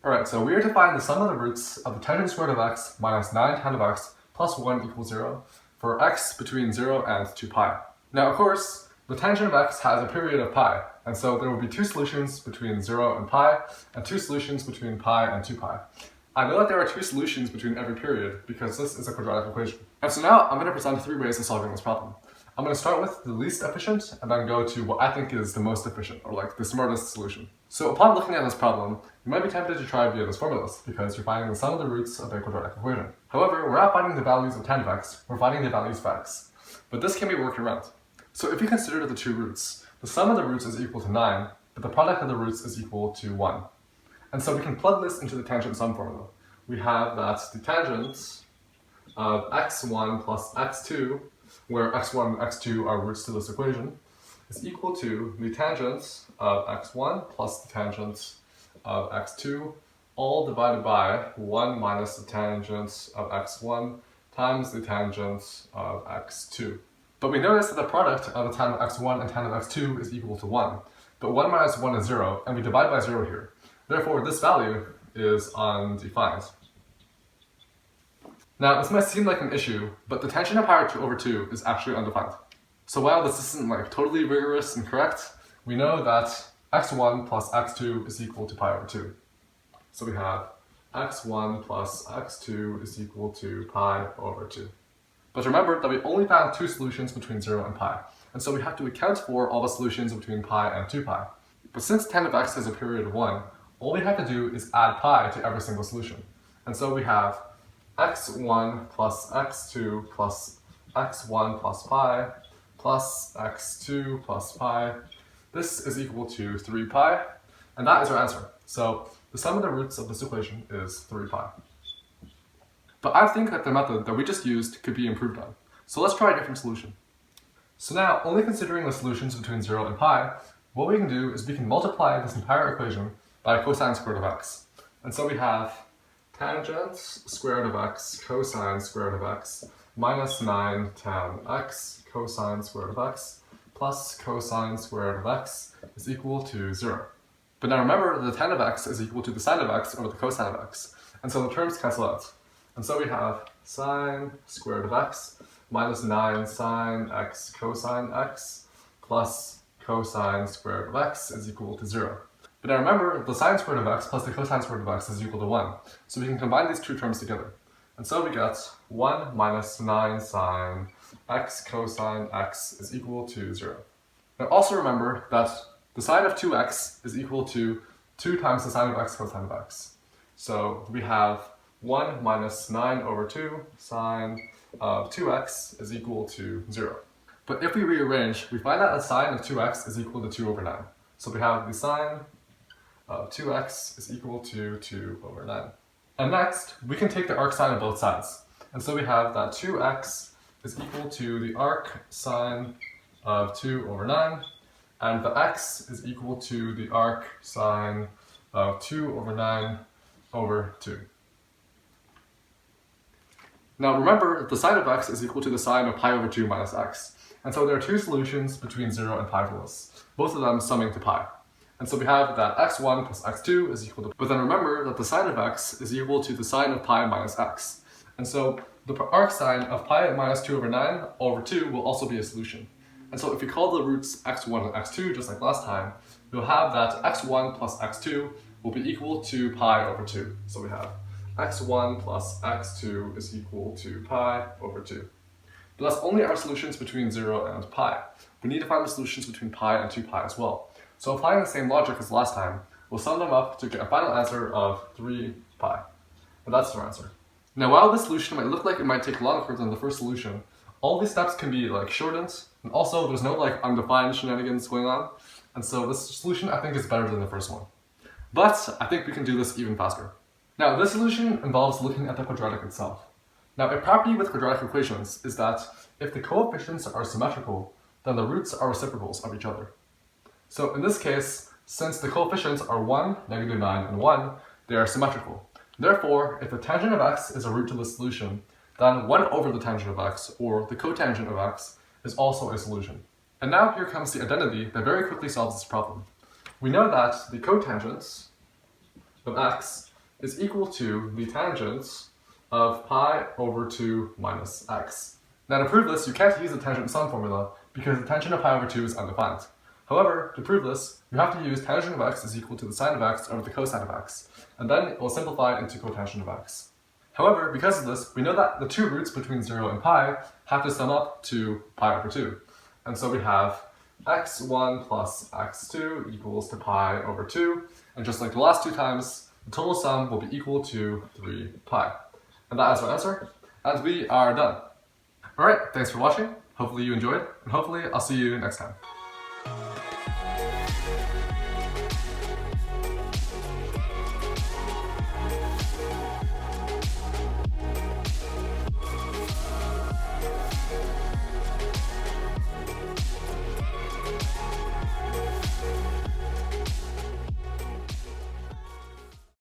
Alright, so we are to find the sum of the roots of the tangent squared of x minus 9 tan of x plus 1 equals 0 for x between 0 and 2 pi. Now, of course, the tangent of x has a period of pi, and so there will be two solutions between 0 and pi, and two solutions between pi and 2 pi. I know that there are two solutions between every period because this is a quadratic equation. And so now I'm going to present three ways of solving this problem. I'm going to start with the least efficient and then go to what I think is the most efficient, or like the smartest solution. So upon looking at this problem, you might be tempted to try via this formulas because you're finding the sum of the roots of a quadratic equation. However, we're not finding the values of tan of x, we're finding the values of x. But this can be worked around. So if you consider the two roots, the sum of the roots is equal to 9, but the product of the roots is equal to 1. And so we can plug this into the tangent sum formula. We have that the tangent of x1 plus x2, where x1 and x2 are roots to this equation, is equal to the tangent of x1 plus the tangent of x2, all divided by 1 minus the tangent of x1 times the tangent of x2. But we notice that the product of the tan of x1 and tan of x2 is equal to 1. But 1 minus 1 is 0, and we divide by 0 here. Therefore, this value is undefined. Now, this might seem like an issue, but the tangent of pi over 2 is actually undefined. So while this isn't like totally rigorous and correct, we know that x1 plus x2 is equal to pi over 2. So we have x1 plus x2 is equal to pi over 2. But remember that we only found two solutions between 0 and pi, and so we have to account for all the solutions between pi and 2 pi. But since tan of x has a period of 1, all we have to do is add pi to every single solution. And so we have x1 plus x2 plus x1 plus pi plus x2 plus pi. This is equal to 3 pi, and that is our answer. So the sum of the roots of this equation is 3 pi. But I think that the method that we just used could be improved on. So let's try a different solution. So now, only considering the solutions between 0 and pi, what we can do is we can multiply this entire equation by cosine squared of x. And so we have tangent squared of x cosine squared of x minus 9 tan x cosine squared of x plus cosine squared of x is equal to 0. But now remember, the tan of x is equal to the sine of x over the cosine of x, and so the terms cancel out. And so we have sine squared of x minus 9 sine x cosine x plus cosine squared of x is equal to 0. But now remember, the sine squared of x plus the cosine squared of x is equal to 1. So we can combine these two terms together. And so we get 1 minus 9 sine x cosine x is equal to 0. Now also remember that the sine of 2x is equal to 2 times the sine of x cosine of x. So we have 1 minus 9 over 2 sine of 2x is equal to 0. But if we rearrange, we find that the sine of 2x is equal to 2 over 9. So we have the sine of 2x is equal to 2 over 9. And next, we can take the arc sine of both sides. And so we have that 2x is equal to the arc sine of 2 over 9, and the x is equal to the arc sine of 2 over 9 over 2. Now remember, the sine of x is equal to the sine of pi over 2 minus x. And so there are two solutions between 0 and pi for this, both of them summing to pi. And so we have that x1 plus x2 is equal to, but then remember that the sine of x is equal to the sine of pi minus x. And so the arc sine of pi minus 2 over 9 over 2 will also be a solution. And so if we call the roots x1 and x2 just like last time, we'll have that x1 plus x2 will be equal to pi over 2. So we have x1 plus x2 is equal to pi over 2. But that's only our solutions between 0 and pi. We need to find the solutions between pi and 2 pi as well. So applying the same logic as last time, we'll sum them up to get a final answer of 3 pi. And that's our answer. Now while this solution might look like it might take longer than the first solution, all these steps can be like shortened, and also there's no like undefined shenanigans going on. And so this solution I think is better than the first one. But I think we can do this even faster. Now this solution involves looking at the quadratic itself. Now a property with quadratic equations is that if the coefficients are symmetrical, then the roots are reciprocals of each other. So in this case, since the coefficients are 1, negative 9, and 1, they are symmetrical. Therefore, if the tangent of x is a root to the solution, then 1 over the tangent of x, or the cotangent of x, is also a solution. And now here comes the identity that very quickly solves this problem. We know that the cotangent of x is equal to the tangent of pi over 2 minus x. Now to prove this, you can't use the tangent sum formula because the tangent of pi over 2 is undefined. However, to prove this, you have to use tangent of x is equal to the sine of x over the cosine of x, and then it will simplify into cotangent of x. However, because of this, we know that the two roots between 0 and pi have to sum up to pi over 2. And so we have x1 plus x2 equals to pi over 2, and just like the last two times, the total sum will be equal to 3 pi. And that is our answer, and we are done. Alright, thanks for watching, hopefully you enjoyed, and hopefully I'll see you next time.